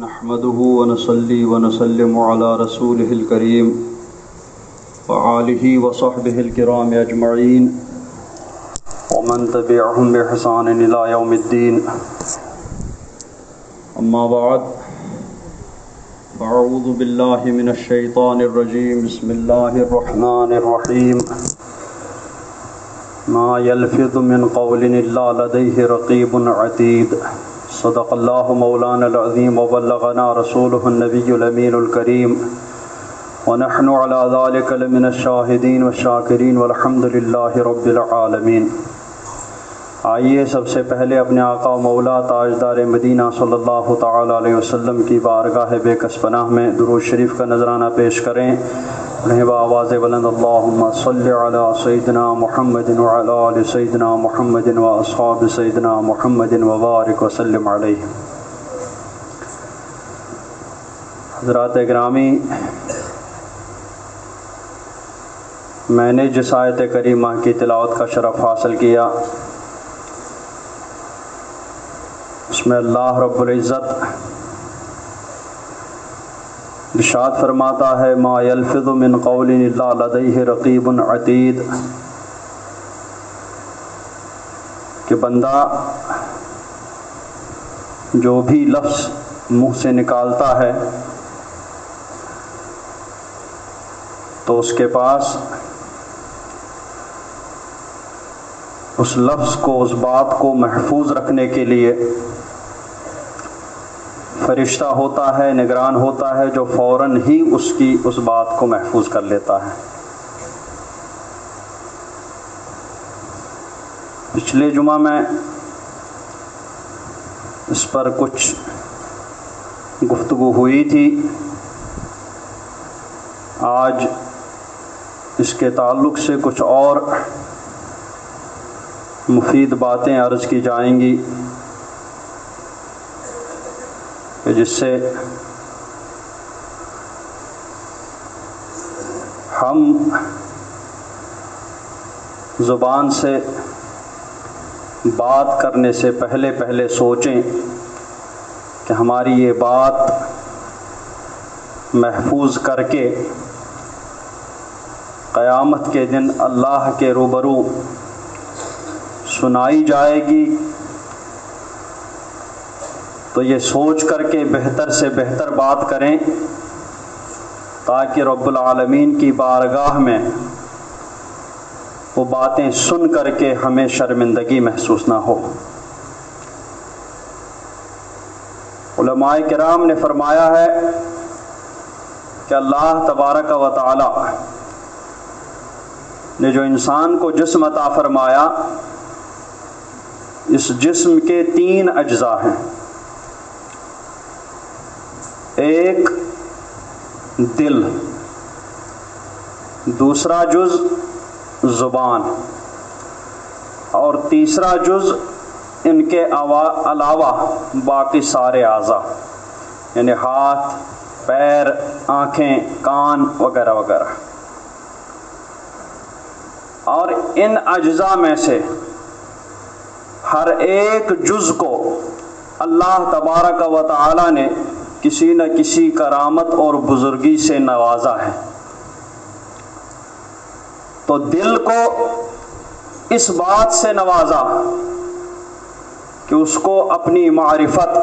نحمده ونصلي ونسلم على رسوله الكريم وآله وصحبه الكرام أجمعين ومن تبعهم بإحسان إلى يوم الدين. أما بعد، أعوذ بالله من الشيطان الرجيم. بسم الله الرحمن الرحيم. ما يلفظ من قول إلا لديه رقيب عتيد. صدق الله مولانا العظيم وبلغنا رسوله النبي الأمين الكريم ونحن على ذلك لمن الشاهدين والشاكرين والحمد لله رب العالمين. آئیے سب سے پہلے اپنے آقا و مولا تاجدار مدینہ صلی اللہ تعالی علیہ وسلم کی بارگاہ بے کس پناہ میں درود شریف کا نذرانہ پیش کریں. پڑھیں بآواز بلند اللہم صلی علی سیدنا محمد وعلی آل سیدنا محمد واصحاب سیدنا محمد وبارک وسلم علیہ. حضرات گرامی، میں نے جس آیت کریمہ کی تلاوت کا شرف حاصل کیا، اس میں اللہ رب العزت ارشاد فرماتا ہے ما یلفظ من قول الا لدیہ رقیب عتید، کہ بندہ جو بھی لفظ منہ سے نکالتا ہے تو اس کے پاس اس لفظ کو، اس بات کو محفوظ رکھنے کے لیے فرشتہ ہوتا ہے، نگران ہوتا ہے، جو فوراً ہی اس بات کو محفوظ کر لیتا ہے. پچھلے جمعہ میں اس پر کچھ گفتگو ہوئی تھی. آج اس کے تعلق سے کچھ اور مفید باتیں عرض کی جائیں گی کہ جس سے ہم زبان سے بات کرنے سے پہلے سوچیں کہ ہماری یہ بات محفوظ کر کے قیامت کے دن اللہ کے روبرو سنائی جائے گی، تو یہ سوچ کر کے بہتر سے بہتر بات کریں تاکہ رب العالمین کی بارگاہ میں وہ باتیں سن کر کے ہمیں شرمندگی محسوس نہ ہو. علماء کرام نے فرمایا ہے کہ اللہ تبارک و تعالی نے جو انسان کو جسم عطا فرمایا، اس جسم کے 3 اجزاء ہیں. ایک دل، دوسرا جز زبان، اور تیسرا جز ان کے علاوہ باقی سارے اعضاء، یعنی ہاتھ، پیر، آنکھیں، کان وغیرہ وغیرہ. اور ان اجزاء میں سے ہر ایک جز کو اللہ تبارک و تعالی نے کسی نہ کسی کرامت اور بزرگی سے نوازا ہے. تو دل کو اس بات سے نوازا کہ اس کو اپنی معرفت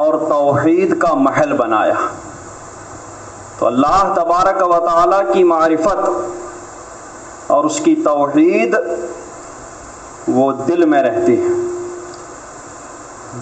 اور توحید کا محل بنایا. تو اللہ تبارک و تعالی کی معرفت اور اس کی توحید وہ دل میں رہتی ہے.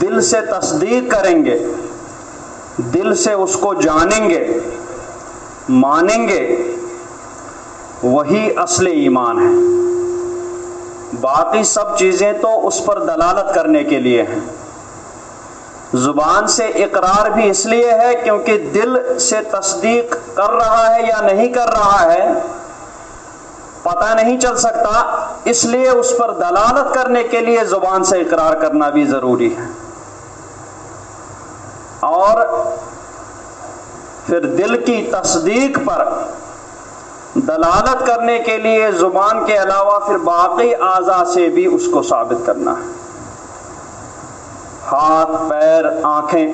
دل سے تصدیق کریں گے، دل سے اس کو جانیں گے، مانیں گے، وہی اصل ایمان ہے. باقی سب چیزیں تو اس پر دلالت کرنے کے لیے ہیں. زبان سے اقرار بھی اس لیے ہے کیونکہ دل سے تصدیق کر رہا ہے یا نہیں کر رہا ہے پتہ نہیں چل سکتا، اس لیے اس پر دلالت کرنے کے لیے زبان سے اقرار کرنا بھی ضروری ہے. اور پھر دل کی تصدیق پر دلالت کرنے کے لیے زبان کے علاوہ پھر باقی اعضاء سے بھی اس کو ثابت کرنا ہے. ہاتھ، پیر، آنکھیں،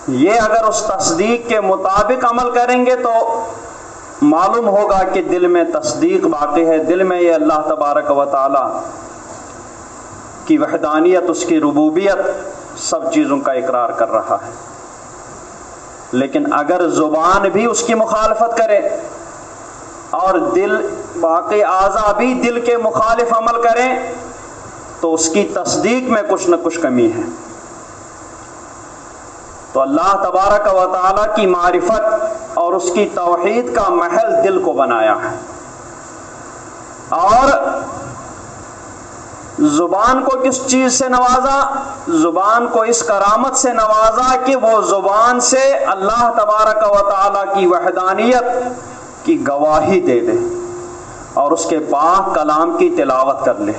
یہ اگر اس تصدیق کے مطابق عمل کریں گے تو معلوم ہوگا کہ دل میں تصدیق باقی ہے، دل میں یہ اللہ تبارک و تعالی کی وحدانیت، اس کی ربوبیت، سب چیزوں کا اقرار کر رہا ہے۔ لیکن اگر زبان بھی اس کی مخالفت کرے اور دل، باقی اعضاء بھی دل کے مخالف عمل کریں تو اس کی تصدیق میں کچھ نہ کچھ کمی ہے۔ تو اللہ تبارک و تعالیٰ کی معرفت اور اس کی توحید کا محل دل کو بنایا ہے، اور زبان کو کس چیز سے نوازا؟ زبان کو اس کرامت سے نوازا کہ وہ زبان سے اللہ تبارک و تعالیٰ کی وحدانیت کی گواہی دے دے اور اس کے پاک کلام کی تلاوت کر لے۔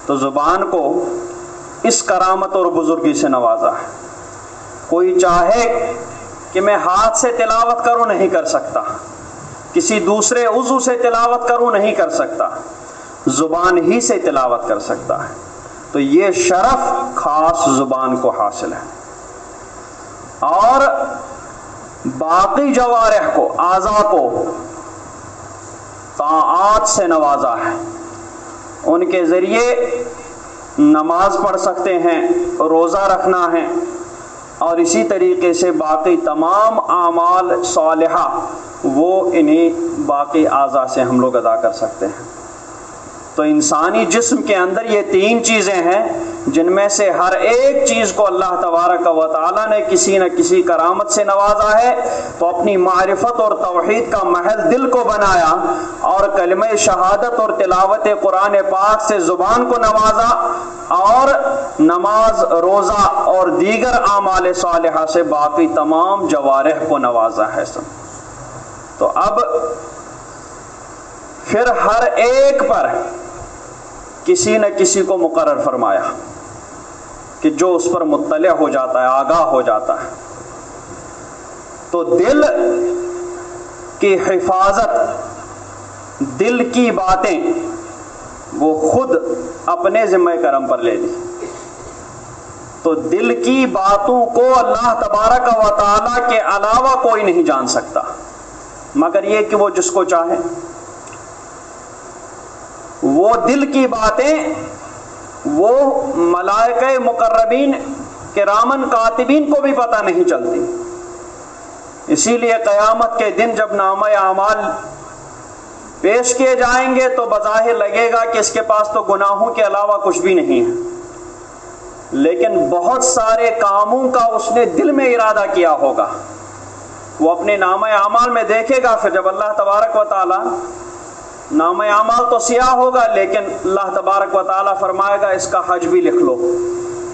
تو زبان کو اس کرامت اور بزرگی سے نوازا ہے۔ کوئی چاہے کہ میں ہاتھ سے تلاوت کروں، نہیں کر سکتا، کسی دوسرے عضو سے تلاوت کروں، نہیں کر سکتا، زبان ہی سے تلاوت کر سکتا ہے۔ تو یہ شرف خاص زبان کو حاصل ہے، اور باقی جوارح کو، اعضاء کو طاعات سے نوازا ہے۔ ان کے ذریعے نماز پڑھ سکتے ہیں، روزہ رکھنا ہے، اور اسی طریقے سے باقی تمام اعمال صالحہ وہ انہی باقی اعضاء سے ہم لوگ ادا کر سکتے ہیں۔ تو انسانی جسم کے اندر یہ تین چیزیں ہیں جن میں سے ہر ایک چیز کو اللہ تبارک و تعالیٰ نے کسی نہ کسی کرامت سے نوازا ہے۔ تو اپنی معرفت اور توحید کا محل دل کو بنایا، اور کلمہ شہادت اور تلاوت قرآن پاک سے زبان کو نوازا، اور نماز، روزہ اور دیگر اعمال صالحہ سے باقی تمام جوارح کو نوازا ہے سب۔ تو اب پھر ہر ایک پر کسی نہ کسی کو مقرر فرمایا کہ جو اس پر مطلع ہو جاتا ہے، آگاہ ہو جاتا ہے۔ تو دل کی حفاظت، دل کی باتیں وہ خود اپنے ذمہ کرم پر لے لی۔ تو دل کی باتوں کو اللہ تبارک و تعالیٰ کے علاوہ کوئی نہیں جان سکتا، مگر یہ کہ وہ جس کو چاہے۔ وہ دل کی باتیں وہ ملائکہ مقربین کرامن کاتبین کو بھی پتہ نہیں چلتی۔ اسی لیے قیامت کے دن جب نامہ اعمال پیش کیے جائیں گے تو بظاہر لگے گا کہ اس کے پاس تو گناہوں کے علاوہ کچھ بھی نہیں ہے، لیکن بہت سارے کاموں کا اس نے دل میں ارادہ کیا ہوگا۔ وہ اپنے نامہ اعمال میں دیکھے گا، پھر جب اللہ تبارک و تعالی، نامہ اعمال تو سیاہ ہوگا لیکن اللہ تبارک و تعالی فرمائے گا اس کا حج بھی لکھ لو،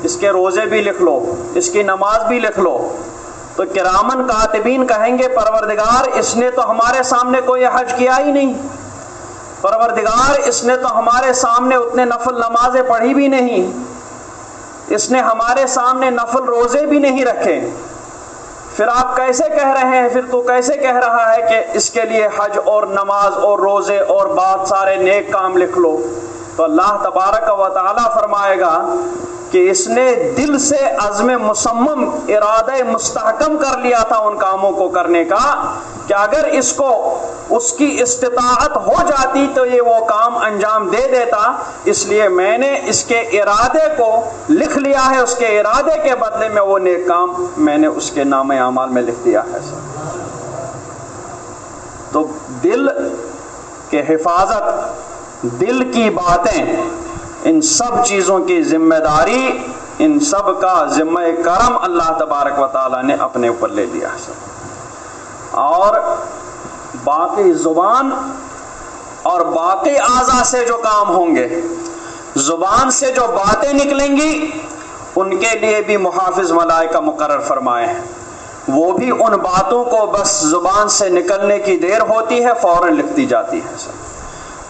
اس کے روزے بھی لکھ لو، اس کی نماز بھی لکھ لو۔ تو کرامن کاتبین کہیں گے پروردگار اس نے تو ہمارے سامنے کوئی حج کیا ہی نہیں، پروردگار اس نے تو ہمارے سامنے اتنے نفل نمازیں پڑھی بھی نہیں، اس نے ہمارے سامنے نفل روزے بھی نہیں رکھے، پھر آپ کیسے کہہ رہے ہیں، پھر تو کیسے کہہ رہا ہے کہ اس کے لیے حج اور نماز اور روزے اور بہت سارے نیک کام لکھ لو؟ تو اللہ تبارک و تعالی فرمائے گا کہ اس نے دل سے عزم مصمم، ارادہ مستحکم کر لیا تھا ان کاموں کو کرنے کا، کہ اگر اس کو اس کی استطاعت ہو جاتی تو یہ وہ کام انجام دے دیتا، اس لیے میں نے اس کے ارادے کو لکھ لیا ہے، اس کے ارادے کے بدلے میں وہ نیک کام میں نے اس کے نامہ اعمال میں لکھ دیا ہے۔ تو دل کے حفاظت، دل کی باتیں، ان سب چیزوں کی ذمہ داری، ان سب کا ذمہ کرم اللہ تبارک و تعالیٰ نے اپنے اوپر لے لیا ہے۔ اور باقی زبان اور باقی اعضاء سے جو کام ہوں گے، زبان سے جو باتیں نکلیں گی ان کے لیے بھی محافظ ملائکہ مقرر فرمائے ہیں، وہ بھی ان باتوں کو بس زبان سے نکلنے کی دیر ہوتی ہے فوراً لکھ دی جاتی ہے۔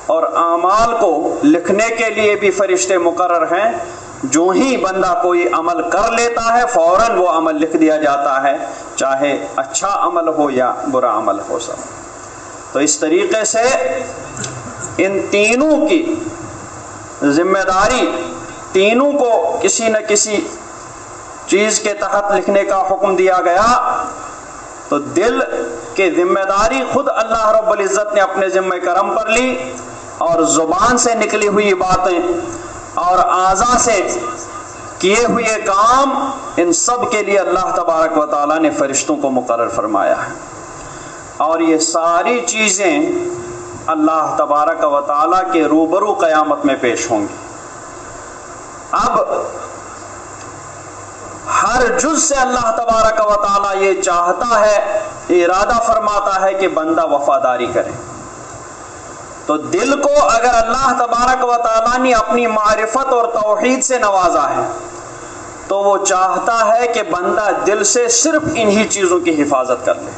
اور اعمال کو لکھنے کے لیے بھی فرشتے مقرر ہیں، جو ہی بندہ کوئی عمل کر لیتا ہے فوراً وہ عمل لکھ دیا جاتا ہے، چاہے اچھا عمل ہو یا برا عمل ہو سب۔ تو اس طریقے سے ان تینوں کی ذمہ داری تینوں کو کسی نہ کسی چیز کے تحت لکھنے کا حکم دیا گیا، تو دل کے ذمہ داری خود اللہ رب العزت نے اپنے ذمہ کرم پر لی، اور زبان سے نکلی ہوئی باتیں اور اعضاء سے کیے ہوئے کام، ان سب کے لیے اللہ تبارک و تعالیٰ نے فرشتوں کو مقرر فرمایا ہے، اور یہ ساری چیزیں اللہ تبارک و تعالیٰ کے روبرو قیامت میں پیش ہوں گی۔ اب ہر جز سے اللہ تبارک و تعالیٰ یہ چاہتا ہے، ارادہ فرماتا ہے کہ بندہ وفاداری کرے۔ تو دل کو اگر اللہ تبارک و تعالیٰ نے اپنی معرفت اور توحید سے نوازا ہے، تو وہ چاہتا ہے کہ بندہ دل سے صرف انہی چیزوں کی حفاظت کر لے،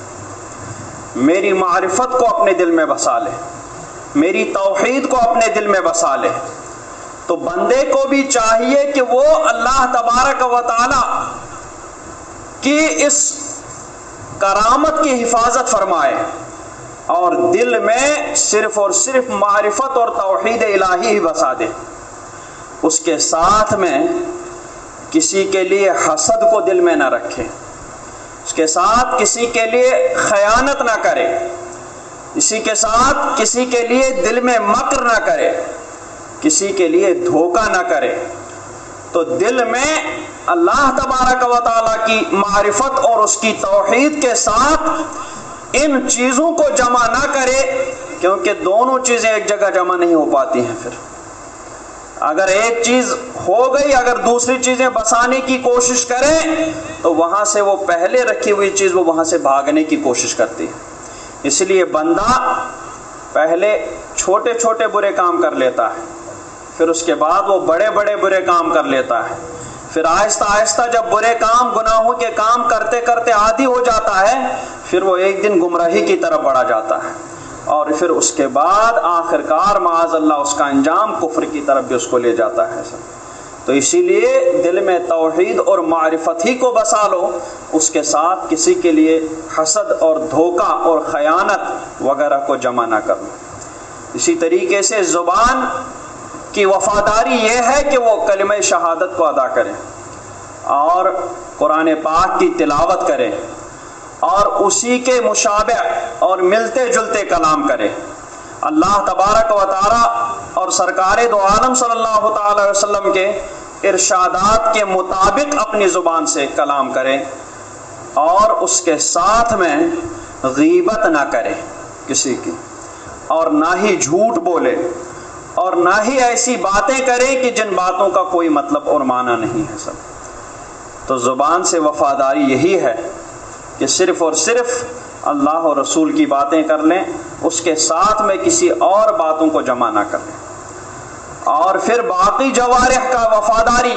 میری معرفت کو اپنے دل میں بسا لے، میری توحید کو اپنے دل میں بسا لے۔ تو بندے کو بھی چاہیے کہ وہ اللہ تبارک و تعالی کی اس کرامت کی حفاظت فرمائے، اور دل میں صرف اور صرف معرفت اور توحید الہی ہی بسا دے۔ اس کے ساتھ میں کسی کے لیے حسد کو دل میں نہ رکھے، اس کے ساتھ کسی کے لیے خیانت نہ کرے، اسی کے ساتھ کسی کے لیے دل میں مکر نہ کرے، کسی کے لیے دھوکہ نہ کرے۔ تو دل میں اللہ تبارک و تعالیٰ کی معرفت اور اس کی توحید کے ساتھ ان چیزوں کو جمع نہ کرے، کیونکہ دونوں چیزیں ایک جگہ جمع نہیں ہو پاتی ہیں۔ پھر اگر ایک چیز ہو گئی، اگر دوسری چیزیں بسانے کی کوشش کریں، تو وہاں سے وہ پہلے رکھی ہوئی چیز وہ وہاں سے بھاگنے کی کوشش کرتی ہے۔ اس لیے بندہ پہلے چھوٹے چھوٹے برے کام کر لیتا ہے، پھر اس کے بعد وہ بڑے بڑے برے کام کر لیتا ہے، پھر آہستہ آہستہ جب برے کام گناہوں کے کام کرتے کرتے عادی ہو جاتا ہے، پھر وہ ایک دن گمراہی کی طرف بڑھا جاتا ہے، اور پھر اس کے بعد آخرکار معاذ اللہ اس کا انجام کفر کی طرف بھی اس کو لے جاتا ہے۔ تو اسی لیے دل میں توحید اور معرفت ہی کو بسا لو، اس کے ساتھ کسی کے لیے حسد اور دھوکہ اور خیانت وغیرہ کو جمع نہ کرو۔ اسی طریقے سے زبان کی وفاداری یہ ہے کہ وہ کلمہ شہادت کو ادا کرے اور قرآن پاک کی تلاوت کرے اور اسی کے مشابہ اور ملتے جلتے کلام کرے، اللہ تبارک و تعالی اور سرکار دو عالم صلی اللہ تعالی علیہ وسلم کے ارشادات کے مطابق اپنی زبان سے کلام کرے، اور اس کے ساتھ میں غیبت نہ کرے کسی کی، اور نہ ہی جھوٹ بولے، اور نہ ہی ایسی باتیں کرے کہ جن باتوں کا کوئی مطلب اور معنی نہیں ہے۔ سب تو زبان سے وفاداری یہی ہے کہ صرف اور صرف اللہ اور رسول کی باتیں کر لیں، اس کے ساتھ میں کسی اور باتوں کو جمع نہ کر لیں۔ اور پھر باقی جوارح کا وفاداری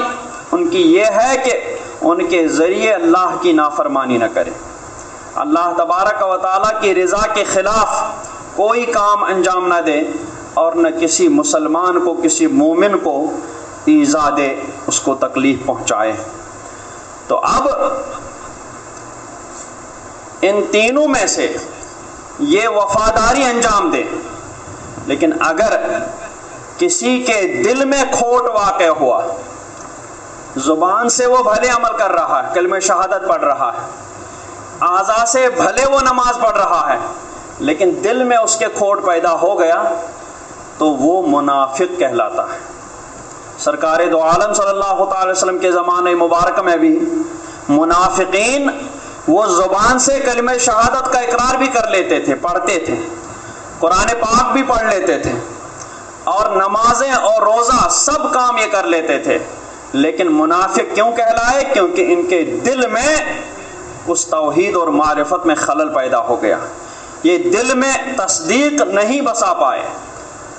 ان کی یہ ہے کہ ان کے ذریعے اللہ کی نافرمانی نہ کرے، اللہ تبارک و تعالیٰ کی رضا کے خلاف کوئی کام انجام نہ دے، اور نہ کسی مسلمان کو، کسی مومن کو ایذا دے، اس کو تکلیف پہنچائے۔ تو اب ان تینوں میں سے یہ وفاداری انجام دے، لیکن اگر کسی کے دل میں کھوٹ واقع ہوا، زبان سے وہ بھلے عمل کر رہا ہے، کلمہ شہادت پڑھ رہا ہے، اعضاء سے بھلے وہ نماز پڑھ رہا ہے، لیکن دل میں اس کے کھوٹ پیدا ہو گیا، تو وہ منافق کہلاتا ہے۔ سرکار دو عالم صلی اللہ تعالی وسلم کے زمانے مبارکہ میں بھی منافقین وہ زبان سے کلمہ شہادت کا اقرار بھی کر لیتے تھے، پڑھتے تھے، قرآن پاک بھی پڑھ لیتے تھے، اور نمازیں اور روزہ سب کام یہ کر لیتے تھے، لیکن منافق کیوں کہلائے؟ کیونکہ ان کے دل میں اس توحید اور معرفت میں خلل پیدا ہو گیا، یہ دل میں تصدیق نہیں بسا پائے،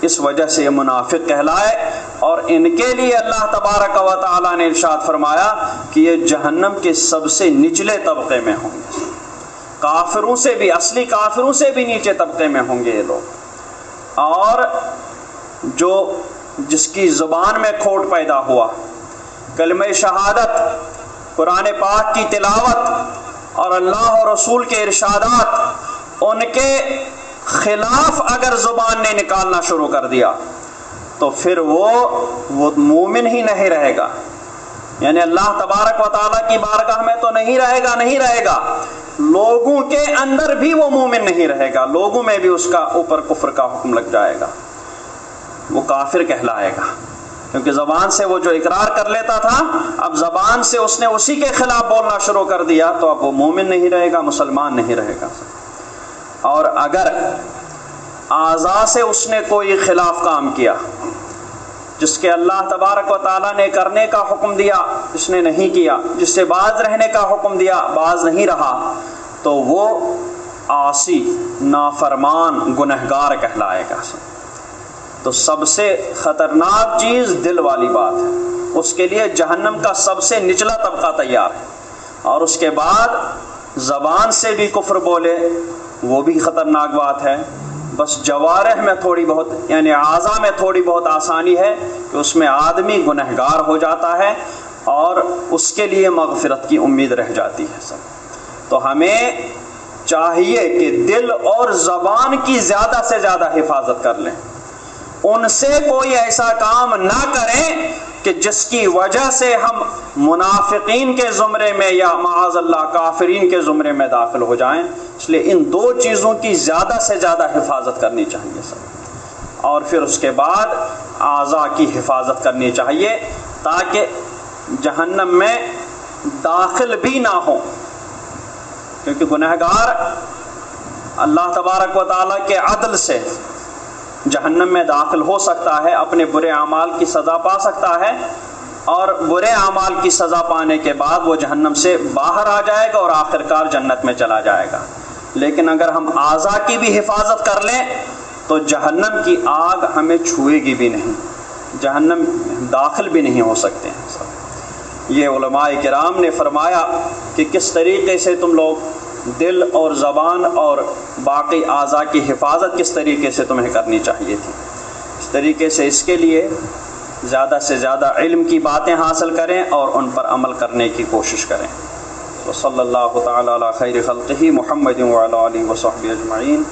اس وجہ سے یہ منافق کہلائے۔ اور ان کے لیے اللہ تبارک و تعالیٰ نے ارشاد فرمایا کہ یہ جہنم کے سب سے نچلے طبقے میں ہوں گے، کافروں سے بھی، اصلی کافروں سے بھی نیچے طبقے میں ہوں گے یہ لوگ۔ اور جس کی زبان میں کھوٹ پیدا ہوا، کلمہ شہادت، قرآن پاک کی تلاوت اور اللہ اور رسول کے ارشادات، ان کے خلاف اگر زبان نے نکالنا شروع کر دیا، تو پھر وہ مومن ہی نہیں رہے گا، یعنی اللہ تبارک و تعالیٰ کی بارگاہ میں تو نہیں رہے گا، لوگوں کے اندر بھی وہ مومن نہیں رہے گا، لوگوں میں بھی اس کا اوپر کفر کا حکم لگ جائے گا، وہ کافر کہلائے گا، کیونکہ زبان سے وہ جو اقرار کر لیتا تھا اب زبان سے اس نے اسی کے خلاف بولنا شروع کر دیا، تو اب وہ مومن نہیں رہے گا، مسلمان نہیں رہے گا۔ اور اگر اعضاء سے اس نے کوئی خلاف کام کیا جس کے اللہ تبارک و تعالیٰ نے کرنے کا حکم دیا اس نے نہیں کیا، جس سے باز رہنے کا حکم دیا باز نہیں رہا، تو وہ عاصی، نافرمان، گنہگار کہلائے گا۔ تو سب سے خطرناک چیز دل والی بات ہے، اس کے لیے جہنم کا سب سے نچلا طبقہ تیار ہے، اور اس کے بعد زبان سے بھی کفر بولے وہ بھی خطرناک بات ہے۔ بس جوارح میں تھوڑی بہت، یعنی اعضاء میں تھوڑی بہت آسانی ہے کہ اس میں آدمی گنہگار ہو جاتا ہے اور اس کے لیے مغفرت کی امید رہ جاتی ہے سب۔ تو ہمیں چاہیے کہ دل اور زبان کی زیادہ سے زیادہ حفاظت کر لیں، ان سے کوئی ایسا کام نہ کریں کہ جس کی وجہ سے ہم منافقین کے زمرے میں یا معاذ اللہ کافرین کے زمرے میں داخل ہو جائیں۔ اس لیے ان دو چیزوں کی زیادہ سے زیادہ حفاظت کرنی چاہیے سب، اور پھر اس کے بعد اعضاء کی حفاظت کرنی چاہیے تاکہ جہنم میں داخل بھی نہ ہوں، کیونکہ گنہگار اللہ تبارک و تعالیٰ کے عدل سے جہنم میں داخل ہو سکتا ہے، اپنے برے اعمال کی سزا پا سکتا ہے، اور برے اعمال کی سزا پانے کے بعد وہ جہنم سے باہر آ جائے گا اور آخرکار جنت میں چلا جائے گا۔ لیکن اگر ہم اعضاء کی بھی حفاظت کر لیں تو جہنم کی آگ ہمیں چھوئے گی بھی نہیں، جہنم داخل بھی نہیں ہو سکتے ہیں۔ یہ علماء کرام نے فرمایا کہ کس طریقے سے تم لوگ دل اور زبان اور باقی اعضاء کی حفاظت کس طریقے سے تمہیں کرنی چاہیے تھی۔ اس طریقے سے اس کے لیے زیادہ سے زیادہ علم کی باتیں حاصل کریں اور ان پر عمل کرنے کی کوشش کریں۔ وصلی اللہ تعالی علی خیر خلقہ محمد وعلی آلہ وصحبہ اجمعین۔